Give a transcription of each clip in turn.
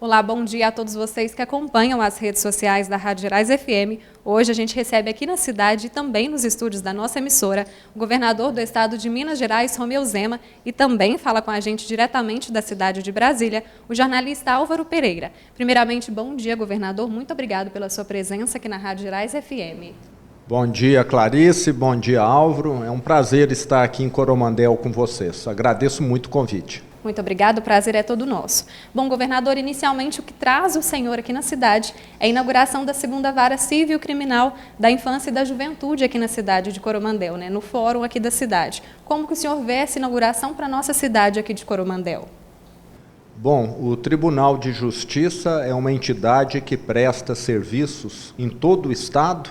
Olá, bom dia a todos vocês que acompanham as redes sociais da Rádio Gerais FM. Hoje a gente recebe aqui na cidade e também nos estúdios da nossa emissora o governador do estado de Minas Gerais, Romeu Zema, e também fala com a gente diretamente da cidade de Brasília, o jornalista Álvaro Pereira. Primeiramente, bom dia, governador. Muito obrigado pela sua presença aqui na Rádio Gerais FM. Bom dia, Clarice. Bom dia, Álvaro. É um prazer estar aqui em Coromandel com vocês. Agradeço muito o convite. Muito obrigado, o prazer é todo nosso. Bom, governador, inicialmente o que traz o senhor aqui na cidade é a inauguração da segunda vara civil-criminal da infância e da juventude aqui na cidade de Coromandel, né, no fórum aqui da cidade. Como que o senhor vê essa inauguração para a nossa cidade aqui de Coromandel? Bom, o Tribunal de Justiça é uma entidade que presta serviços em todo o estado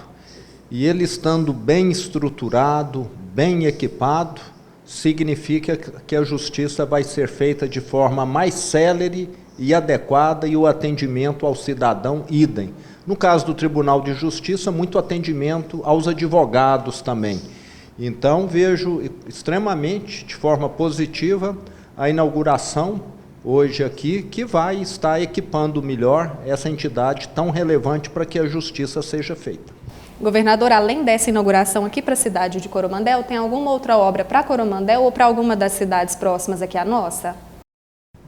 e ele estando bem estruturado, bem equipado, significa que a justiça vai ser feita de forma mais célere e adequada e o atendimento ao cidadão idem. No caso do Tribunal de Justiça, muito atendimento aos advogados também. Então, vejo extremamente, de forma positiva, a inauguração hoje aqui, que vai estar equipando melhor essa entidade tão relevante para que a justiça seja feita. Governador, além dessa inauguração aqui para a cidade de Coromandel, tem alguma outra obra para Coromandel ou para alguma das cidades próximas aqui à nossa?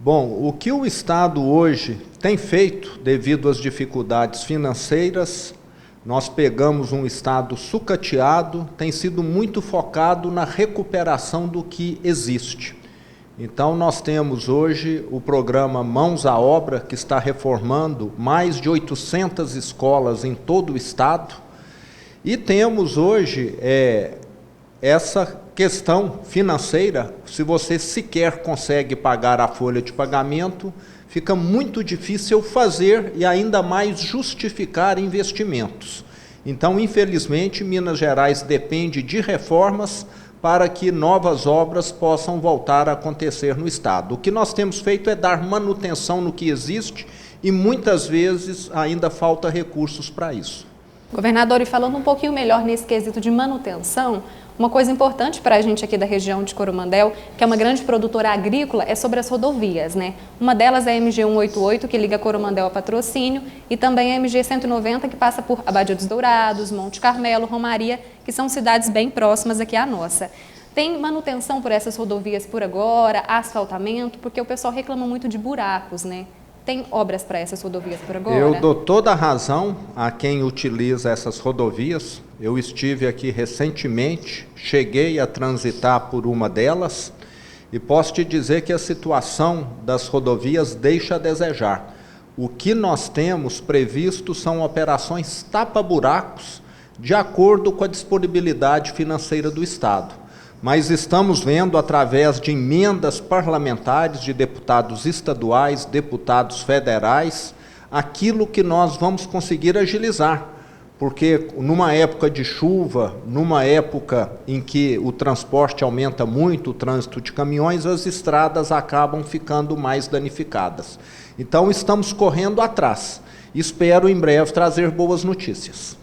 Bom, o que o Estado hoje tem feito, devido às dificuldades financeiras, nós pegamos um Estado sucateado, tem sido muito focado na recuperação do que existe. Então, nós temos hoje o programa Mãos à Obra, que está reformando mais de 800 escolas em todo o Estado, e temos hoje essa questão financeira. Se você sequer consegue pagar a folha de pagamento, fica muito difícil fazer e ainda mais justificar investimentos. Então, infelizmente, Minas Gerais depende de reformas para que novas obras possam voltar a acontecer no estado. O que nós temos feito é dar manutenção no que existe e muitas vezes ainda falta recursos para isso. Governador, e falando um pouquinho melhor nesse quesito de manutenção, uma coisa importante para a gente aqui da região de Coromandel, que é uma grande produtora agrícola, é sobre as rodovias, né? Uma delas é a MG 188, que liga Coromandel a Patrocínio, e também a MG 190, que passa por Abadia dos Dourados, Monte Carmelo, Romaria, que são cidades bem próximas aqui à nossa. Tem manutenção por essas rodovias por agora, asfaltamento, porque o pessoal reclama muito de buracos, né? Tem obras para essas rodovias por agora? Eu dou toda a razão a quem utiliza essas rodovias. Eu estive aqui recentemente, cheguei a transitar por uma delas e posso te dizer que a situação das rodovias deixa a desejar. O que nós temos previsto são operações tapa-buracos de acordo com a disponibilidade financeira do Estado. Mas estamos vendo, através de emendas parlamentares de deputados estaduais, deputados federais, aquilo que nós vamos conseguir agilizar. Porque numa época de chuva, numa época em que o transporte aumenta muito, o trânsito de caminhões, as estradas acabam ficando mais danificadas. Então estamos correndo atrás. Espero em breve trazer boas notícias.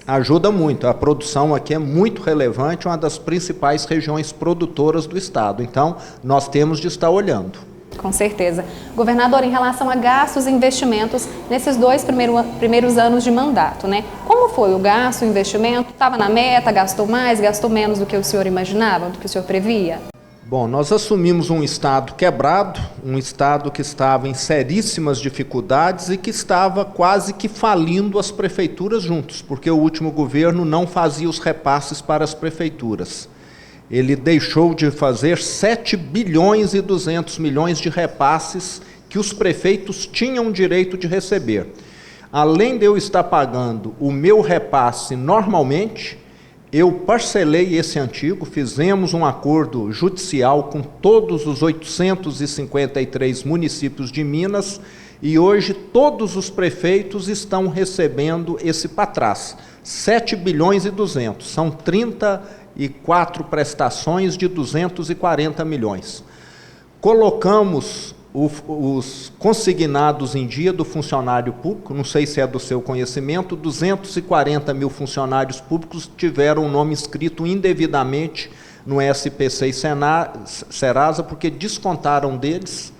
Ajuda muito, a produção aqui é muito relevante, uma das principais regiões produtoras do estado, então nós temos de estar olhando. Com certeza. Governador, em relação a gastos e investimentos nesses dois primeiros anos de mandato, né? Como foi o gasto, o investimento? Estava na meta, gastou mais, gastou menos do que o senhor imaginava, do que o senhor previa? Bom, nós assumimos um estado quebrado, um estado que estava em seríssimas dificuldades e que estava quase que falindo as prefeituras juntos, porque o último governo não fazia os repasses para as prefeituras. Ele deixou de fazer 7 bilhões e 200 milhões de repasses que os prefeitos tinham direito de receber. Além de eu estar pagando o meu repasse normalmente, eu parcelei esse antigo, fizemos um acordo judicial com todos os 853 municípios de Minas e hoje todos os prefeitos estão recebendo esse para trás, 7 bilhões e 200, são 34 prestações de 240 milhões. Colocamos os consignados em dia do funcionário público, não sei se é do seu conhecimento, 240 mil funcionários públicos tiveram o nome inscrito indevidamente no SPC e Serasa, porque descontaram deles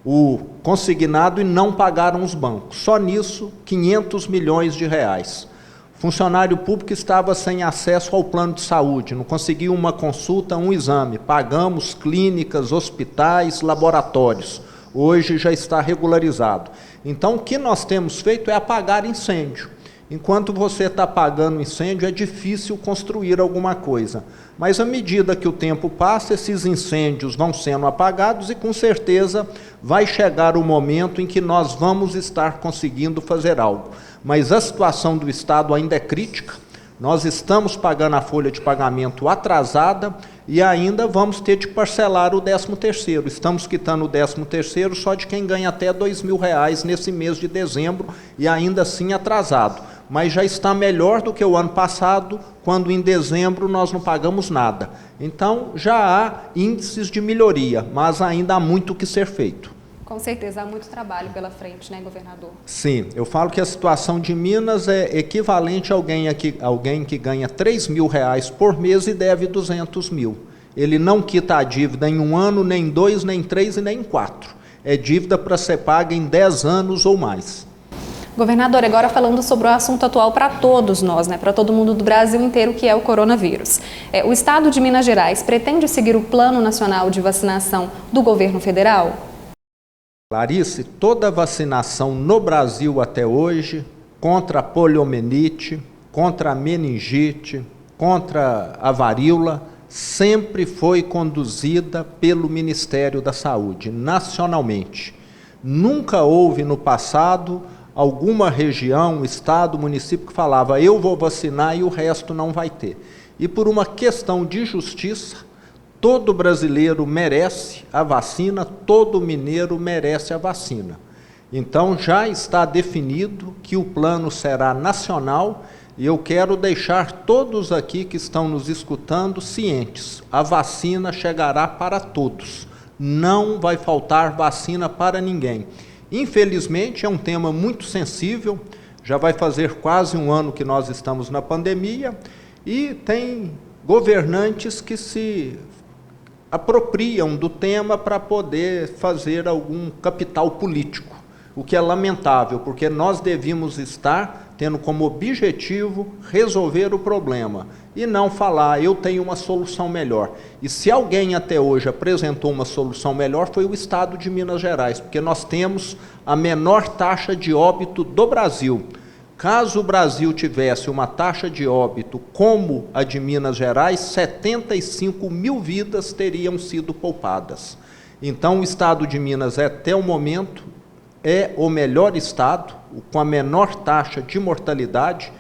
o consignado e não pagaram os bancos. Só nisso, 500 milhões de reais. Funcionário público estava sem acesso ao plano de saúde, não conseguiu uma consulta, um exame. Pagamos clínicas, hospitais, laboratórios. Hoje já está regularizado. Então, o que nós temos feito é apagar incêndio. Enquanto você está apagando incêndio, é difícil construir alguma coisa. Mas, à medida que o tempo passa, esses incêndios vão sendo apagados e, com certeza, vai chegar o momento em que nós vamos estar conseguindo fazer algo. Mas a situação do Estado ainda é crítica. Nós estamos pagando a folha de pagamento atrasada e ainda vamos ter de parcelar o 13º. Estamos quitando o 13º só de quem ganha até R$2.000 nesse mês de dezembro e ainda assim atrasado. Mas já está melhor do que o ano passado, quando em dezembro nós não pagamos nada. Então já há índices de melhoria, mas ainda há muito o que ser feito. Com certeza, há muito trabalho pela frente, né, governador? Sim, eu falo que a situação de Minas é equivalente a alguém que ganha R$3.000 por mês e deve 200 mil. Ele não quita a dívida em 1 ano, nem 2, nem 3 e nem 4. É dívida para ser paga em 10 anos ou mais. Governador, agora falando sobre o assunto atual para todos nós, né, para todo mundo do Brasil inteiro, que é o coronavírus. O Estado de Minas Gerais pretende seguir o Plano Nacional de Vacinação do governo federal? Clarice, toda a vacinação no Brasil até hoje, contra a poliomielite, contra a meningite, contra a varíola, sempre foi conduzida pelo Ministério da Saúde, nacionalmente. Nunca houve no passado alguma região, estado, município que falava eu vou vacinar e o resto não vai ter. E por uma questão de justiça, todo brasileiro merece a vacina, todo mineiro merece a vacina. Então já está definido que o plano será nacional e eu quero deixar todos aqui que estão nos escutando cientes. A vacina chegará para todos. Não vai faltar vacina para ninguém. Infelizmente é um tema muito sensível, já vai fazer quase 1 ano que nós estamos na pandemia e tem governantes que se apropriam do tema para poder fazer algum capital político, o que é lamentável, porque nós devíamos estar tendo como objetivo resolver o problema e não falar, eu tenho uma solução melhor. E se alguém até hoje apresentou uma solução melhor, foi o Estado de Minas Gerais, porque nós temos a menor taxa de óbito do Brasil. Caso o Brasil tivesse uma taxa de óbito como a de Minas Gerais, 75 mil vidas teriam sido poupadas. Então, o Estado de Minas, até o momento, é o melhor estado, com a menor taxa de mortalidade,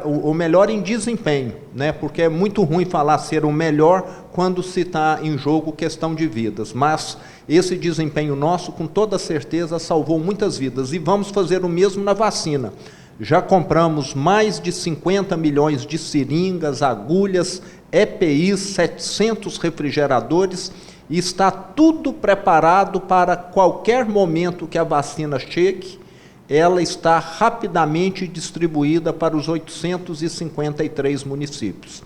o melhor em desempenho, né? Porque é muito ruim falar ser o melhor quando se está em jogo questão de vidas, mas esse desempenho nosso, com toda certeza, salvou muitas vidas, e vamos fazer o mesmo na vacina. Já compramos mais de 50 milhões de seringas, agulhas, EPIs, 700 refrigeradores, e está tudo preparado para qualquer momento que a vacina chegue, ela está rapidamente distribuída para os 853 municípios.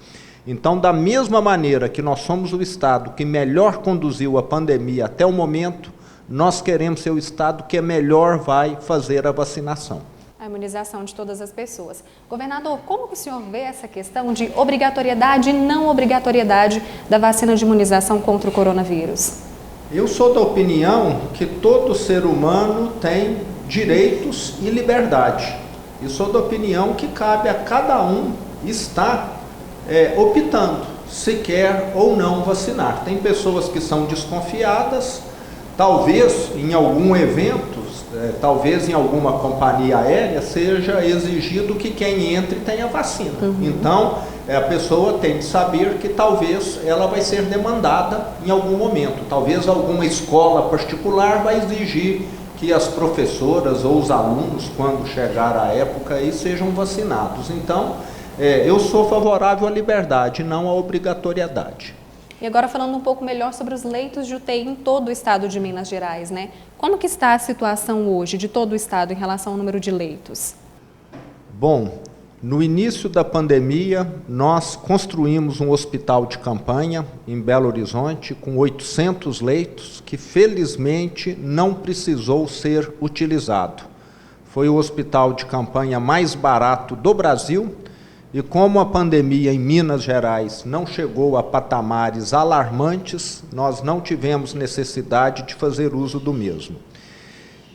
Então, da mesma maneira que nós somos o Estado que melhor conduziu a pandemia até o momento, nós queremos ser o Estado que melhor vai fazer a vacinação. A imunização de todas as pessoas. Governador, como que o senhor vê essa questão de obrigatoriedade e não obrigatoriedade da vacina de imunização contra o coronavírus? Eu sou da opinião que todo ser humano tem direitos e liberdade. E sou da opinião que cabe a cada um estar optando se quer ou não vacinar. Tem pessoas que são desconfiadas, talvez em algum evento, talvez em alguma companhia aérea seja exigido que quem entre tenha vacina. Então, a pessoa tem de saber que talvez ela vai ser demandada em algum momento. Talvez alguma escola particular vai exigir que as professoras ou os alunos, quando chegar a época, aí, sejam vacinados. Então, eu sou favorável à liberdade, não à obrigatoriedade. E agora falando um pouco melhor sobre os leitos de UTI em todo o estado de Minas Gerais, né? Como que está a situação hoje de todo o estado em relação ao número de leitos? Bom, No início da pandemia, nós construímos um hospital de campanha em Belo Horizonte com 800 leitos, que felizmente não precisou ser utilizado. Foi o hospital de campanha mais barato do Brasil e como a pandemia em Minas Gerais não chegou a patamares alarmantes, nós não tivemos necessidade de fazer uso do mesmo.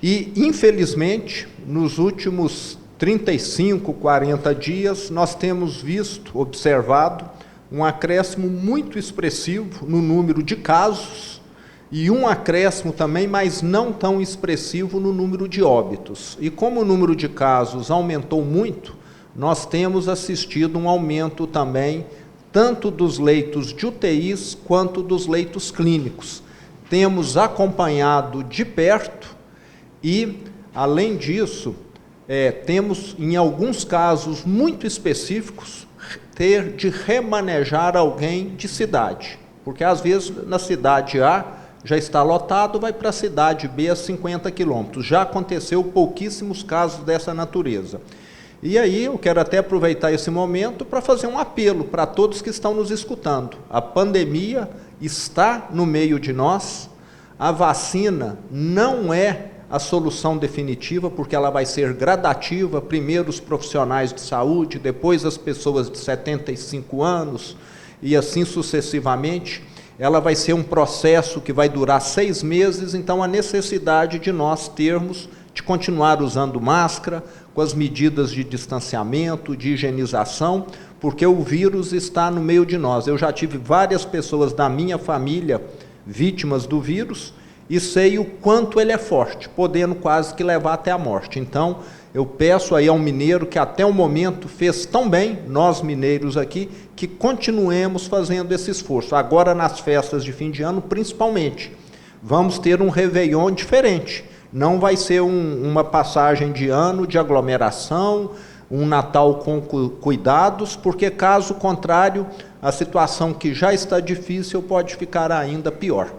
E, infelizmente, nos últimos 35, 40 dias, nós temos observado um acréscimo muito expressivo no número de casos e um acréscimo também, mas não tão expressivo, no número de óbitos. E como o número de casos aumentou muito, nós temos assistido um aumento também, tanto dos leitos de UTIs quanto dos leitos clínicos. Temos acompanhado de perto e, além disso, temos, em alguns casos muito específicos, ter de remanejar alguém de cidade. Porque, às vezes, na cidade A já está lotado, vai para a cidade B a 50 quilômetros. Já aconteceu pouquíssimos casos dessa natureza. E aí eu quero até aproveitar esse momento para fazer um apelo para todos que estão nos escutando. A pandemia está no meio de nós, a vacina não é a solução definitiva, porque ela vai ser gradativa, primeiro os profissionais de saúde, depois as pessoas de 75 anos, e assim sucessivamente. Ela vai ser um processo que vai durar 6 meses, então a necessidade de nós de continuar usando máscara, com as medidas de distanciamento, de higienização, porque o vírus está no meio de nós. Eu já tive várias pessoas da minha família vítimas do vírus, e sei o quanto ele é forte, podendo quase que levar até a morte. Então, eu peço aí ao mineiro que até o momento fez tão bem, nós mineiros aqui, que continuemos fazendo esse esforço. Agora, nas festas de fim de ano, principalmente, vamos ter um Réveillon diferente. Não vai ser uma passagem de ano de aglomeração, um Natal com cuidados, porque, caso contrário, a situação que já está difícil pode ficar ainda pior.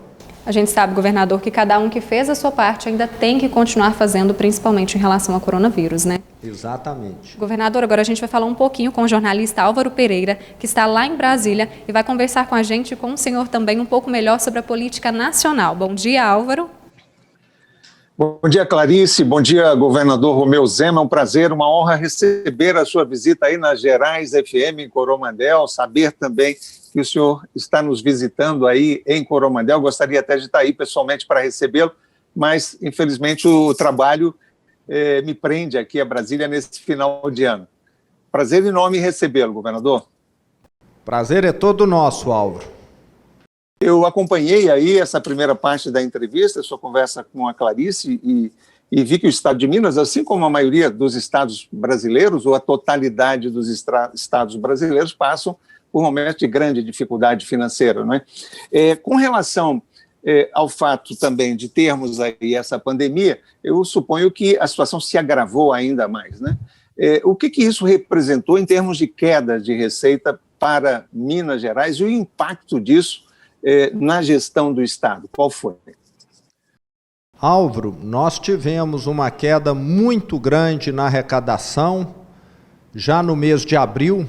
A gente sabe, governador, que cada um que fez a sua parte ainda tem que continuar fazendo, principalmente em relação ao coronavírus, né? Exatamente. Governador, agora a gente vai falar um pouquinho com o jornalista Álvaro Pereira, que está lá em Brasília e vai conversar com a gente e com o senhor também um pouco melhor sobre a política nacional. Bom dia, Álvaro. Bom dia, Clarice. Bom dia, governador Romeu Zema. É um prazer, uma honra receber a sua visita aí na Gerais FM em Coromandel, saber também que o senhor está nos visitando aí em Coromandel. Gostaria até de estar aí pessoalmente para recebê-lo, mas, infelizmente, o trabalho me prende aqui a Brasília nesse final de ano. Prazer enorme recebê-lo, governador. Prazer é todo nosso, Álvaro. Eu acompanhei aí essa primeira parte da entrevista, a sua conversa com a Clarice, e vi que o estado de Minas, assim como a maioria dos estados brasileiros, ou a totalidade dos estados brasileiros, passam por momentos de grande dificuldade financeira, não é? Com relação ao fato também de termos aí essa pandemia, eu suponho que a situação se agravou ainda mais, né? O que isso representou em termos de queda de receita para Minas Gerais e o impacto disso na gestão do estado? Qual foi? Álvaro, nós tivemos uma queda muito grande na arrecadação já no mês de abril.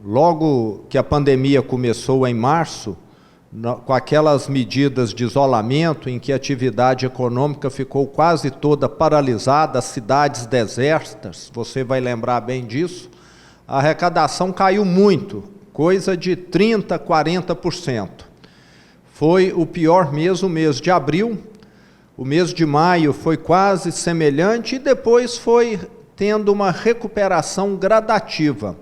Logo que a pandemia começou em março, com aquelas medidas de isolamento em que a atividade econômica ficou quase toda paralisada, as cidades desertas, você vai lembrar bem disso, a arrecadação caiu muito, coisa de 30%, 40%. Foi o pior mês, o mês de abril. O mês de maio foi quase semelhante e depois foi tendo uma recuperação gradativa.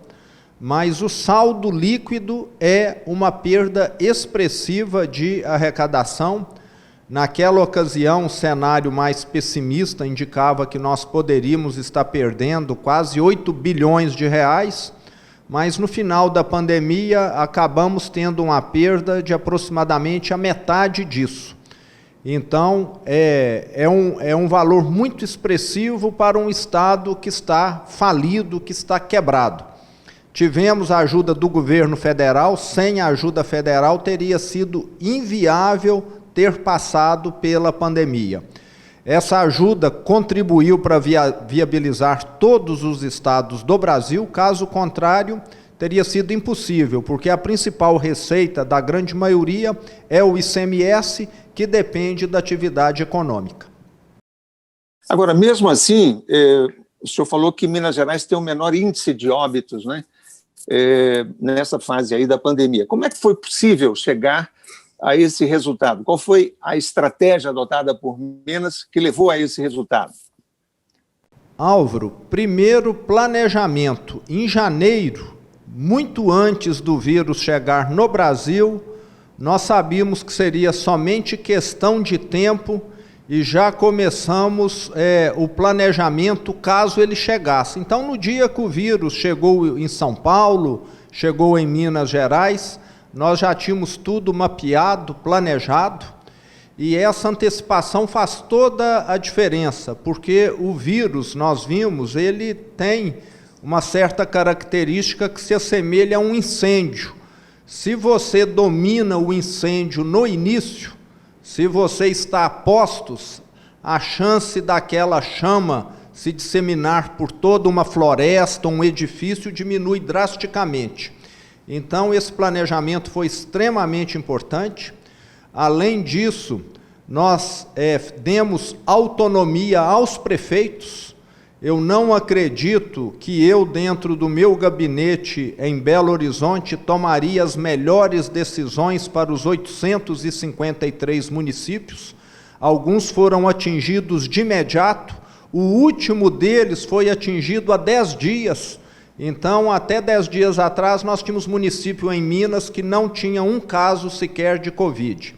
Mas o saldo líquido é uma perda expressiva de arrecadação. Naquela ocasião, o cenário mais pessimista indicava que nós poderíamos estar perdendo quase 8 bilhões de reais, mas no final da pandemia acabamos tendo uma perda de aproximadamente a metade disso. Então, é um valor muito expressivo para um estado que está falido, que está quebrado. Tivemos a ajuda do governo federal, sem a ajuda federal teria sido inviável ter passado pela pandemia. Essa ajuda contribuiu para viabilizar todos os estados do Brasil, caso contrário, teria sido impossível, porque a principal receita da grande maioria é o ICMS, que depende da atividade econômica. Agora, mesmo assim, o senhor falou que Minas Gerais tem o menor índice de óbitos, né, nessa fase aí da pandemia. Como é que foi possível chegar a esse resultado? Qual foi a estratégia adotada por Minas que levou a esse resultado? Álvaro, primeiro planejamento. Em janeiro, muito antes do vírus chegar no Brasil, nós sabíamos que seria somente questão de tempo e já começamos o planejamento caso ele chegasse. Então, no dia que o vírus chegou em São Paulo, chegou em Minas Gerais, nós já tínhamos tudo mapeado, planejado, e essa antecipação faz toda a diferença, porque o vírus, nós vimos, ele tem uma certa característica que se assemelha a um incêndio. Se você domina o incêndio no início, se você está a postos, a chance daquela chama se disseminar por toda uma floresta, um edifício, diminui drasticamente. Então, esse planejamento foi extremamente importante. Além disso, nós demos autonomia aos prefeitos. Eu não acredito que eu, dentro do meu gabinete em Belo Horizonte, tomaria as melhores decisões para os 853 municípios. Alguns foram atingidos de imediato, o último deles foi atingido há 10 dias. Então, até 10 dias atrás, nós tínhamos município em Minas que não tinha um caso sequer de Covid.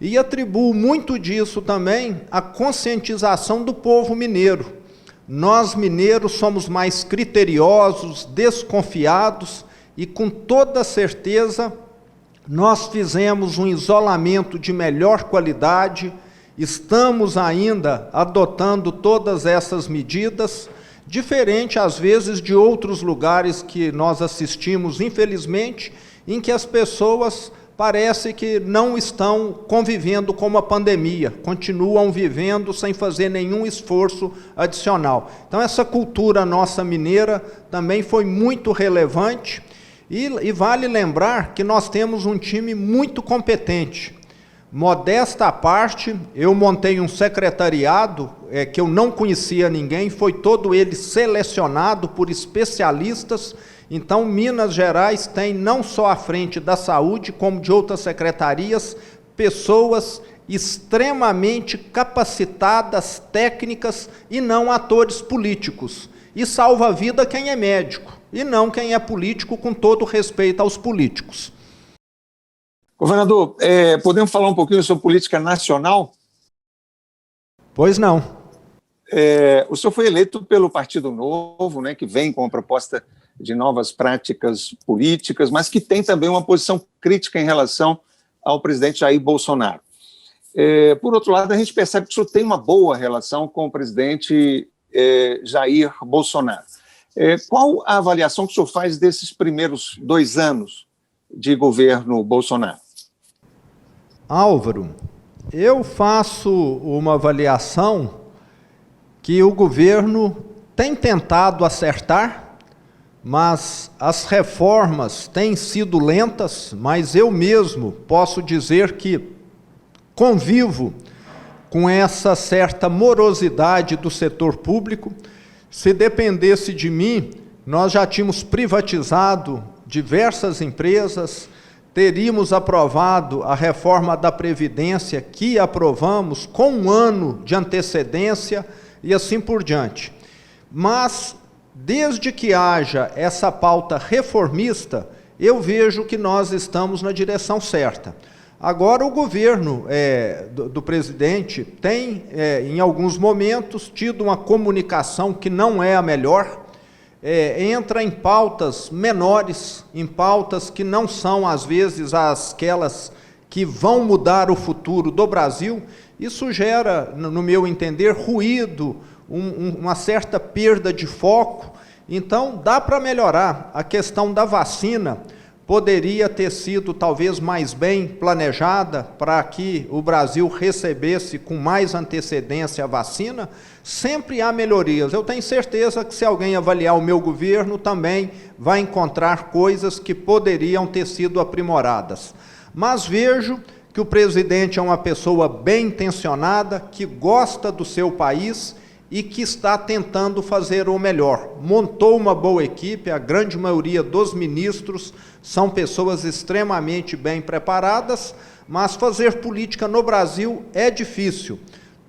E atribuo muito disso também à conscientização do povo mineiro. Nós, mineiros, somos mais criteriosos, desconfiados, e com toda certeza nós fizemos um isolamento de melhor qualidade, estamos ainda adotando todas essas medidas, diferente, às vezes, de outros lugares que nós assistimos, infelizmente, em que as pessoas parece que não estão convivendo com a pandemia, continuam vivendo sem fazer nenhum esforço adicional. Então, essa cultura nossa mineira também foi muito relevante, e vale lembrar que nós temos um time muito competente. Modesta à parte, eu montei um secretariado que eu não conhecia ninguém, foi todo ele selecionado por especialistas. Então, Minas Gerais tem, não só à frente da saúde, como de outras secretarias, pessoas extremamente capacitadas, técnicas, e não atores políticos. E salva a vida quem é médico, e não quem é político, com todo respeito aos políticos. Governador, podemos falar um pouquinho sobre política nacional? Pois não. O senhor foi eleito pelo Partido Novo, né, que vem com a proposta de novas práticas políticas, mas que tem também uma posição crítica em relação ao presidente Jair Bolsonaro. Por outro lado, a gente percebe que o senhor tem uma boa relação com o presidente Jair Bolsonaro. Qual a avaliação que o senhor faz desses primeiros 2 anos de governo Bolsonaro? Álvaro, eu faço uma avaliação que o governo tem tentado acertar, mas as reformas têm sido lentas, mas eu mesmo posso dizer que convivo com essa certa morosidade do setor público. Se dependesse de mim, nós já tínhamos privatizado diversas empresas, teríamos aprovado a reforma da Previdência, que aprovamos com 1 ano de antecedência, e assim por diante. Mas, desde que haja essa pauta reformista, eu vejo que nós estamos na direção certa. Agora, o governo do presidente tem, em alguns momentos, tido uma comunicação que não é a melhor, entra em pautas menores, em pautas que não são, às vezes, aquelas que vão mudar o futuro do Brasil. Isso gera, no meu entender, ruído, uma certa perda de foco. Então, dá para melhorar a questão da vacina. poderia ter sido talvez mais bem planejada para que o Brasil recebesse com mais antecedência a vacina? Sempre há melhorias. Eu tenho certeza que se alguém avaliar o meu governo também vai encontrar coisas que poderiam ter sido aprimoradas. Mas vejo que o presidente é uma pessoa bem intencionada, que gosta do seu país e que está tentando fazer o melhor. Montou uma boa equipe, a grande maioria dos ministros são pessoas extremamente bem preparadas, mas fazer política no Brasil é difícil.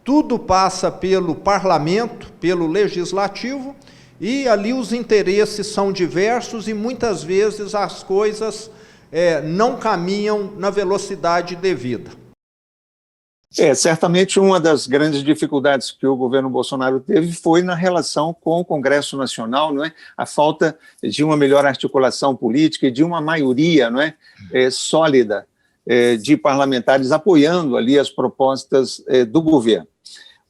Tudo passa pelo parlamento, pelo legislativo, e ali os interesses são diversos e muitas vezes as coisas não caminham na velocidade devida. Certamente uma das grandes dificuldades que o governo Bolsonaro teve foi na relação com o Congresso Nacional, não é? A falta de uma melhor articulação política e de uma maioria, não é? Sólida de parlamentares apoiando ali as propostas do governo.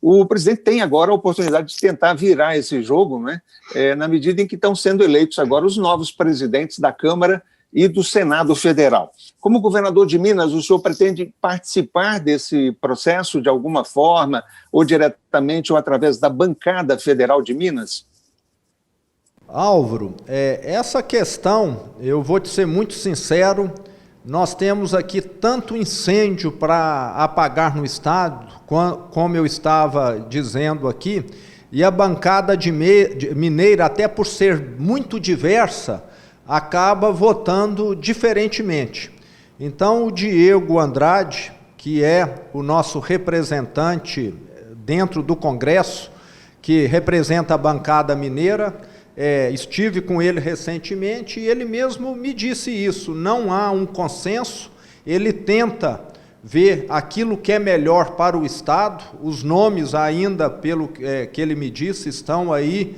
O presidente tem agora a oportunidade de tentar virar esse jogo, não é? Na medida em que estão sendo eleitos agora os novos presidentes da Câmara e do Senado Federal. Como governador de Minas, o senhor pretende participar desse processo de alguma forma, ou diretamente ou através da bancada federal de Minas? Álvaro, essa questão, eu vou te ser muito sincero, nós temos aqui tanto incêndio para apagar no estado, como eu estava dizendo aqui, e a bancada mineira, até por ser muito diversa, acaba votando diferentemente. Então, o Diego Andrade, que é o nosso representante dentro do Congresso, que representa a bancada mineira, estive com ele recentemente e ele mesmo me disse isso, não há um consenso, ele tenta ver aquilo que é melhor para o Estado, os nomes ainda, pelo que ele me disse, estão aí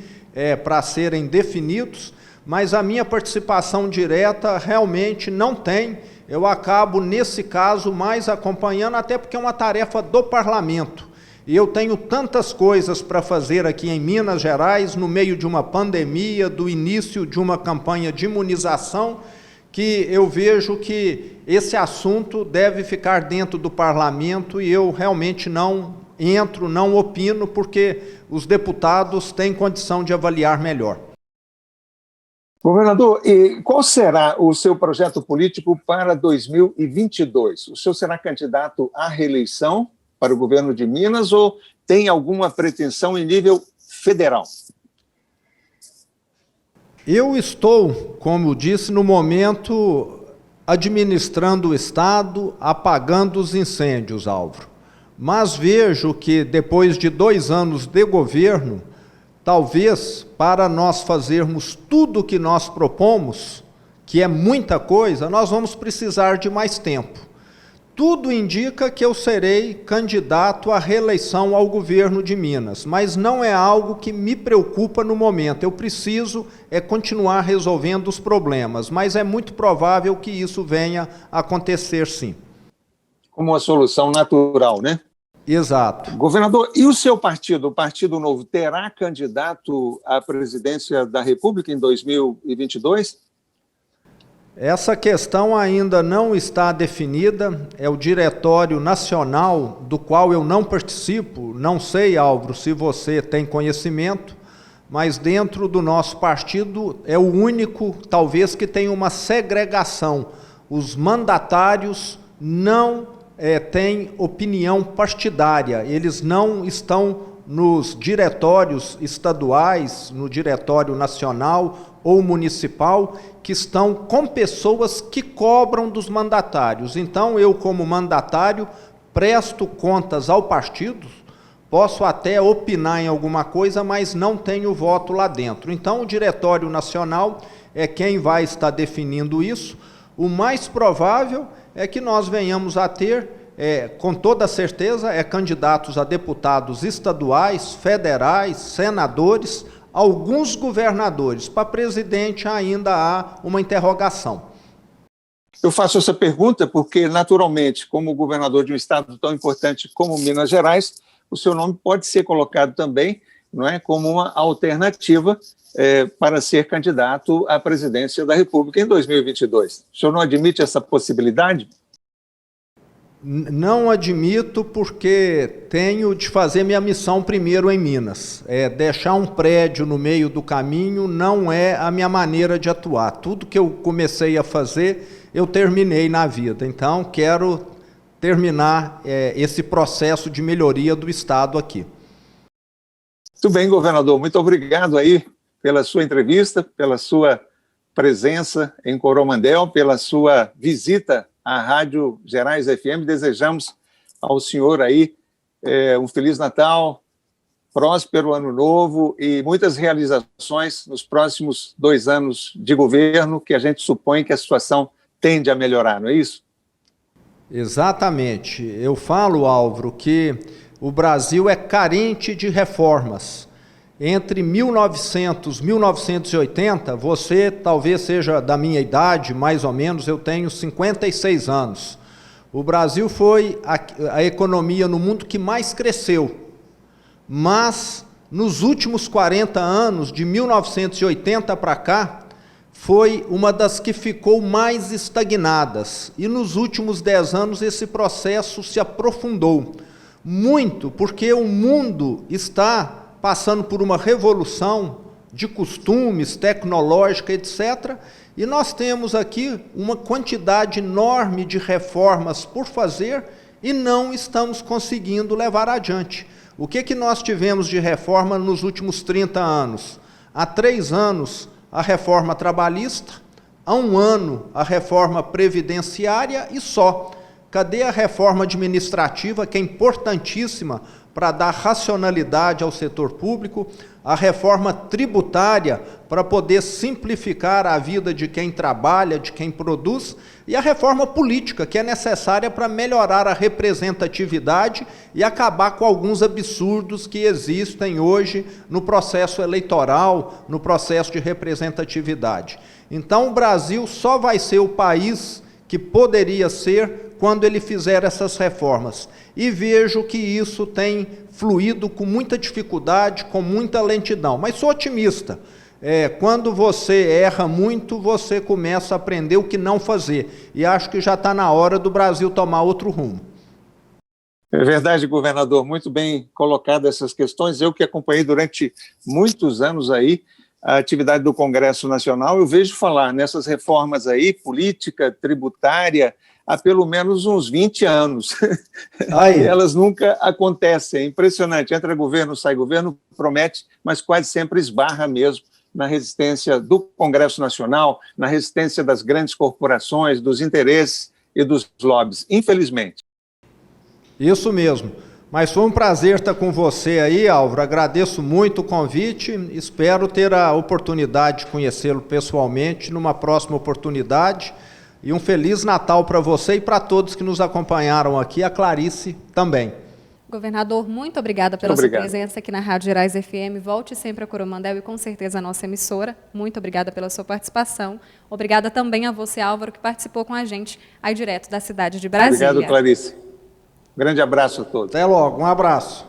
para serem definidos, mas a minha participação direta realmente não tem, eu acabo, nesse caso, mais acompanhando, até porque é uma tarefa do parlamento. E eu tenho tantas coisas para fazer aqui em Minas Gerais, no meio de uma pandemia, do início de uma campanha de imunização, que eu vejo que esse assunto deve ficar dentro do parlamento e eu realmente não entro, não opino, porque os deputados têm condição de avaliar melhor. Governador, e qual será o seu projeto político para 2022? O senhor será candidato à reeleição para o governo de Minas ou tem alguma pretensão em nível federal? Eu estou, como disse, no momento administrando o Estado, apagando os incêndios, Álvaro. Mas vejo que depois de 2 anos de governo, talvez para nós fazermos tudo o que nós propomos, que é muita coisa, nós vamos precisar de mais tempo. Tudo indica que eu serei candidato à reeleição ao governo de Minas, mas não é algo que me preocupa no momento. Eu preciso continuar resolvendo os problemas, mas é muito provável que isso venha a acontecer, sim. Como uma solução natural, né? Exato. Governador, e o seu partido, o Partido Novo, terá candidato à presidência da República em 2022? Essa questão ainda não está definida, é o Diretório Nacional, do qual eu não participo, não sei, Álvaro, se você tem conhecimento, mas dentro do nosso partido é o único, talvez, que tem uma segregação. Os mandatários não têm opinião partidária, eles não estão nos diretórios estaduais, no Diretório Nacional ou municipal, que estão com pessoas que cobram dos mandatários. Então, eu, como mandatário, presto contas ao partido, posso até opinar em alguma coisa, mas não tenho voto lá dentro. Então, o Diretório Nacional é quem vai estar definindo isso. O mais provável é que nós venhamos a ter, com toda certeza, candidatos a deputados estaduais, federais, senadores, alguns governadores. Para presidente ainda há uma interrogação. Eu faço essa pergunta porque, naturalmente, como governador de um estado tão importante como Minas Gerais, o seu nome pode ser colocado também não é, como uma alternativa para ser candidato à presidência da República em 2022. O senhor não admite essa possibilidade? Não admito, porque tenho de fazer minha missão primeiro em Minas. Deixar um prédio no meio do caminho não é a minha maneira de atuar. Tudo que eu comecei a fazer, eu terminei na vida. Então, quero terminar esse processo de melhoria do Estado aqui. Muito bem, governador. Muito obrigado aí pela sua entrevista, pela sua presença em Coromandel, pela sua visita à Rádio Gerais FM. Desejamos ao senhor aí um Feliz Natal, próspero Ano Novo e muitas realizações nos próximos 2 anos de governo, que a gente supõe que a situação tende a melhorar, não é isso? Exatamente. Eu falo, Álvaro, que o Brasil é carente de reformas. Entre 1900 e 1980, você talvez seja da minha idade, mais ou menos, eu tenho 56 anos. O Brasil foi a economia no mundo que mais cresceu. Mas, nos últimos 40 anos, de 1980 para cá, foi uma das que ficou mais estagnadas. E nos últimos 10 anos esse processo se aprofundou. Muito, porque o mundo está passando por uma revolução de costumes, tecnológica, etc. E nós temos aqui uma quantidade enorme de reformas por fazer e não estamos conseguindo levar adiante. O que nós tivemos de reforma nos últimos 30 anos? Há 3 anos, a reforma trabalhista, há 1 ano, a reforma previdenciária e só. Cadê a reforma administrativa, que é importantíssima para dar racionalidade ao setor público, a reforma tributária para poder simplificar a vida de quem trabalha, de quem produz, e a reforma política, que é necessária para melhorar a representatividade e acabar com alguns absurdos que existem hoje no processo eleitoral, no processo de representatividade. Então, o Brasil só vai ser o país que poderia ser quando ele fizer essas reformas. E vejo que isso tem fluído com muita dificuldade, com muita lentidão. Mas sou otimista. Quando você erra muito, você começa a aprender o que não fazer. E acho que já está na hora do Brasil tomar outro rumo. É verdade, governador. Muito bem colocadas essas questões. Eu que acompanhei durante muitos anos aí a atividade do Congresso Nacional, eu vejo falar nessas reformas aí, política, tributária, há pelo menos uns 20 anos. E elas nunca acontecem. É impressionante. Entra governo, sai governo, promete, mas quase sempre esbarra mesmo na resistência do Congresso Nacional, na resistência das grandes corporações, dos interesses e dos lobbies, infelizmente. Isso mesmo. Mas foi um prazer estar com você aí, Álvaro. Agradeço muito o convite. Espero ter a oportunidade de conhecê-lo pessoalmente numa próxima oportunidade. E um Feliz Natal para você e para todos que nos acompanharam aqui, a Clarice também. Governador, muito obrigada pela sua presença aqui na Rádio Gerais FM. Volte sempre a Coromandel e com certeza a nossa emissora. Muito obrigada pela sua participação. Obrigada também a você, Álvaro, que participou com a gente aí direto da cidade de Brasília. Obrigado, Clarice. Grande abraço a todos. Até logo, um abraço.